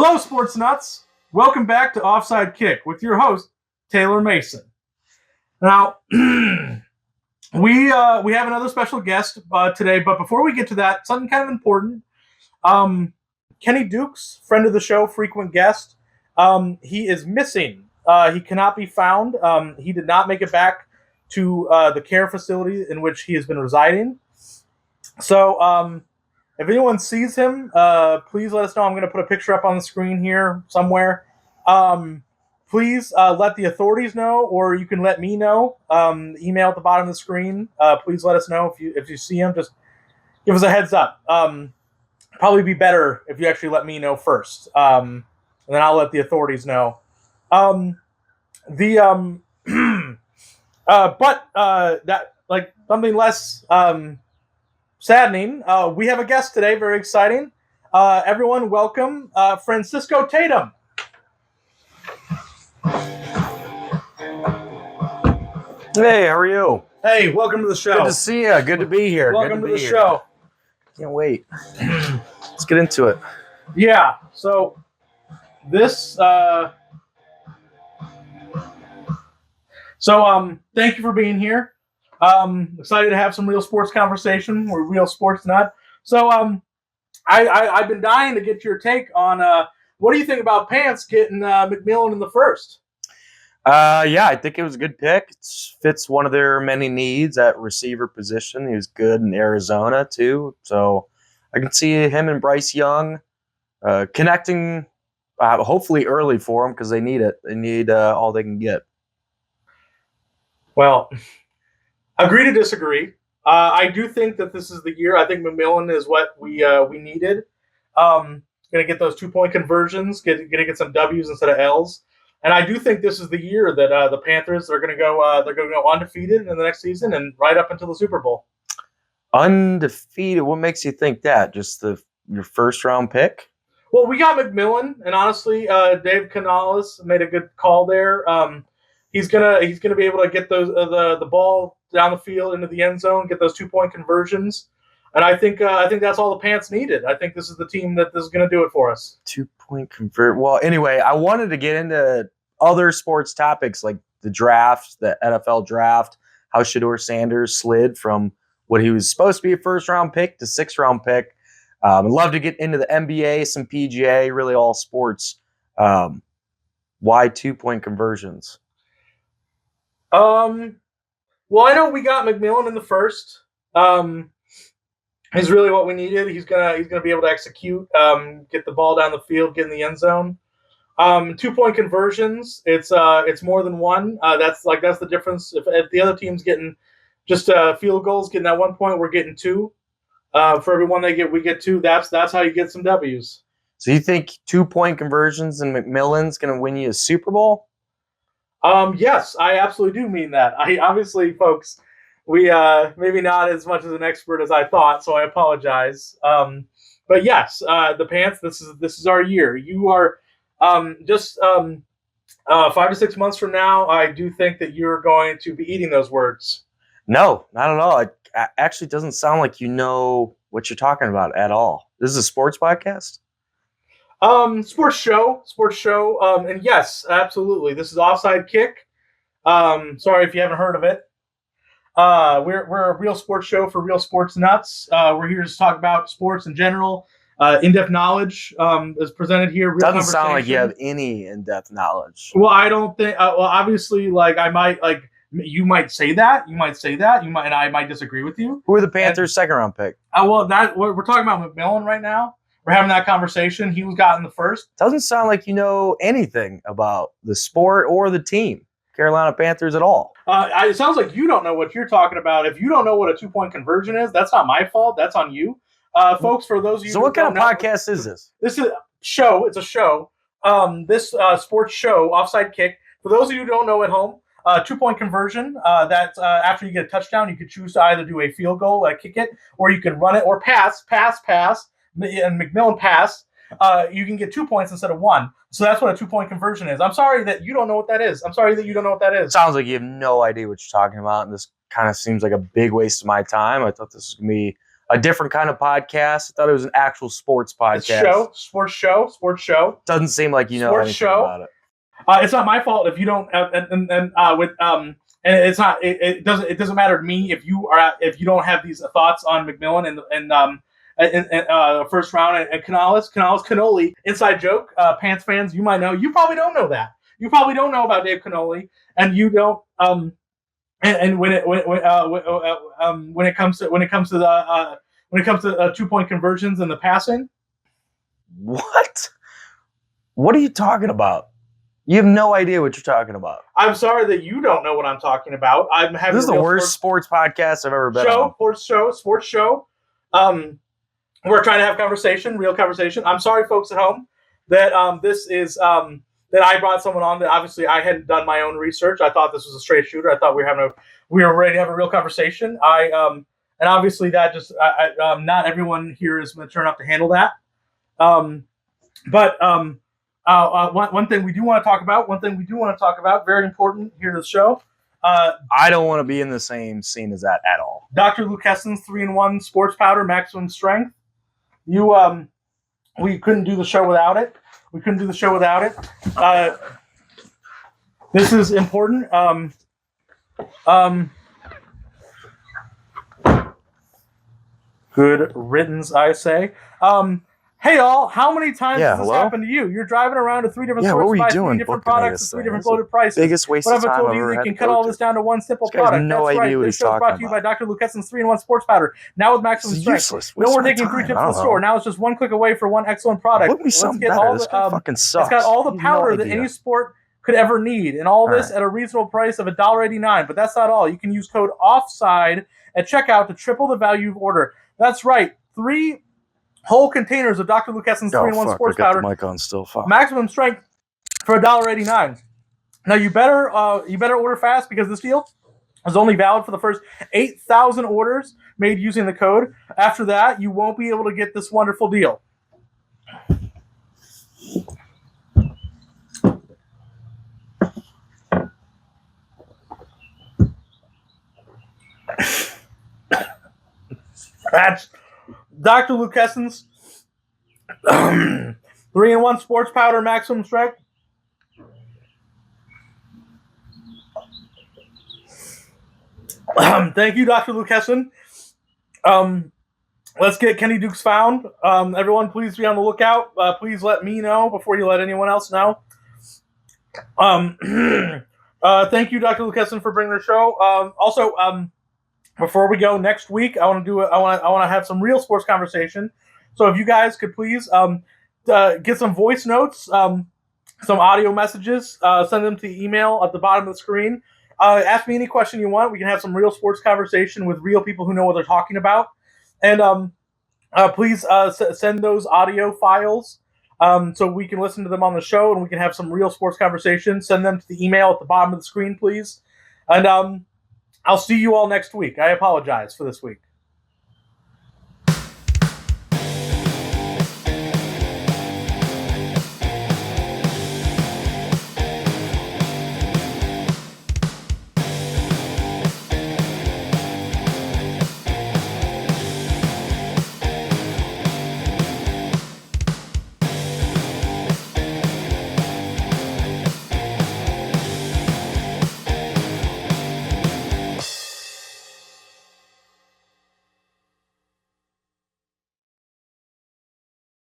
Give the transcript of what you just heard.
Hello, sports nuts. Welcome back to Offside Kick with your host, Taylor Mason. Now, we have another special guest today, but before we get to that, something kind of important. Kenny Dukes, friend of the show, frequent guest, he is missing. He cannot be found. He did not make it back to the care facility in which he has been residing. So, if anyone sees him, please let us know. I'm going to put a picture up on the screen here somewhere. Please let the authorities know, or you can let me know. Email at the bottom of the screen. Please let us know if you see him. Just give us a heads up. Probably be better if you actually let me know first, and then I'll let the authorities know. But that like something less saddening. We have a guest today. Very exciting. Everyone, welcome Francisco Tatum. Hey, how are you? Hey, welcome to the show. Good to see you. Good to be here. Welcome to the show. Can't wait. Let's get into it. Yeah. So this. Thank you for being here. Excited to have some real sports conversation. We're real sports nut. So I've been dying to get your take on what do you think about Pants getting McMillan in the first? Yeah, I think it was a good pick. It fits one of their many needs at receiver position. He was good in Arizona too, so I can see him and Bryce Young connecting. Hopefully early for them because they need it. They need all they can get. Well, agree to disagree. I do think that this is the year. I think McMillan is what we needed. Going to get those 2-point conversions. Going to get some W's instead of L's. And I do think this is the year that the Panthers are going to go. They're going to go undefeated in the next season and right up until the Super Bowl. Undefeated. What makes you think that? Just your first round pick? Well, we got McMillan, and honestly, Dave Canales made a good call there. He's gonna be able to get those the ball down the field into the end zone, get those 2-point conversions, and I think that's all the Pants needed. I think this is the team that is going to do it for us. 2-point convert. Well, anyway, I wanted to get into other sports topics like the draft, the NFL draft, how Shedeur Sanders slid from what he was supposed to be a first-round pick to 6th-round pick. I'd love to get into the NBA, some PGA, really all sports. Why 2-point conversions? Well, I know we got McMillan in the first. Is really what we needed. He's gonna be able to execute, get the ball down the field, get in the end zone. 2-point conversions, it's more than one. That's the difference. If the other team's getting just field goals, getting that 1 point, we're getting 2. For every one they get, we get 2. That's how you get some W's. So you think 2-point conversions and McMillan's going to win you a Super Bowl? Yes, I absolutely do mean that. I obviously, folks, we maybe not as much as an expert as I thought, so I apologize. But yes, the Pants, this is our year. You are just 5 to 6 months from now. I do think that you're going to be eating those words. No, not at all. It actually doesn't sound like you know what you're talking about at all. This is a sports podcast? Sports show. And yes, absolutely. This is Offside Kick. Sorry if you haven't heard of it. We're a real sports show for real sports nuts. We're here to talk about sports in general. In-depth knowledge is presented here. Real Doesn't sound like you have any in-depth knowledge. Well, I don't think. Well, obviously, I might you might say that. You might, and I might disagree with you. Who are the Panthers' 2nd-round pick? Well, we're talking about McMillan right now. We're having that conversation. He was gotten the first. Doesn't sound like you know anything about the sport or the team, Carolina Panthers, at all. It sounds like you don't know what you're talking about. If you don't know what a 2-point conversion is, that's not my fault. That's on you. Folks, for those of you So what kind of podcast is this? This is a show. It's a show. This sports show, Offside Kick. For those of you who don't know at home, 2-point conversion, that's after you get a touchdown, you could choose to either do a field goal, kick it, or you can run it, or pass, and McMillan pass. You can get 2 points instead of 1. So that's what a 2-point conversion is. I'm sorry that you don't know what that is. Sounds like you have no idea what you're talking about, and this kind of seems like a big waste of my time. I thought this was going to be a different kind of podcast. I thought it was an actual sports podcast. Sports show. Doesn't seem like you know Sports anything show. about it. It's not my fault if you don't, and it's not. It doesn't matter to me if you don't have these thoughts on McMillan and first round and Canales Cannoli. Inside joke, Pants fans, you might know. You probably don't know that. You probably don't know about Dave Cannoli, and you don't. And when it comes to 2-point conversions and the passing. What? What are you talking about? You have no idea what you're talking about. I'm sorry that you don't know what I'm talking about. I'm having this is the worst sports podcast I've ever been on. Sports show. We're trying to have real conversation. I'm sorry, folks at home, that this is that I brought someone on that obviously I hadn't done my own research. I thought this was a straight shooter. I thought we were ready to have a real conversation. And obviously that just not everyone here is mature enough to handle that. But one thing we do want to talk about, very important here to the show. I don't want to be in the same scene as that at all. Dr. Lukeson's 3-in-1 sports powder, maximum strength. We couldn't do the show without it. This is important. Good riddance, I say. Hey, all, how many times has this happened to you? You're driving around to 3 different stores to buy 3 different products, 3 different loaded prices. Biggest waste of time I've told you they can cut all this down to one simple product. No That's idea right. This show is brought to you by Dr. Lukeson's 3-in-1 sports powder. Now with maximum strength. No more taking 3 trips to the store. Now it's just one click away for one excellent product. Look me something better. This guy fucking sucks. It's got all the powder that any sport could ever need, and all this at a reasonable price of $1.89. But that's not all. You can use code OFFSIDE at checkout to triple the value of order. That's right. 3 whole containers of Dr. Lukeson's 3-in-1 sports powder. The mic on still. Fuck. Maximum strength for $1.89. Now you better order fast, because this deal is only valid for the first 8,000 orders made using the code. After that, you won't be able to get this wonderful deal. That's Dr. Lukeson's 3-in-1 sports powder, maximum strength. Thank you, Dr. Lukeson. Let's get Kenny Dukes found. Everyone, please be on the lookout. Please let me know before you let anyone else know. Thank you, Dr. Lukeson, for bringing the show. Also, before we go next week, I want to have some real sports conversation. So if you guys could please get some voice notes, some audio messages, send them to the email at the bottom of the screen. Ask me any question you want. We can have some real sports conversation with real people who know what they're talking about. And please send those audio files so we can listen to them on the show and we can have some real sports conversation. Send them to the email at the bottom of the screen, please. And I'll see you all next week. I apologize for this week.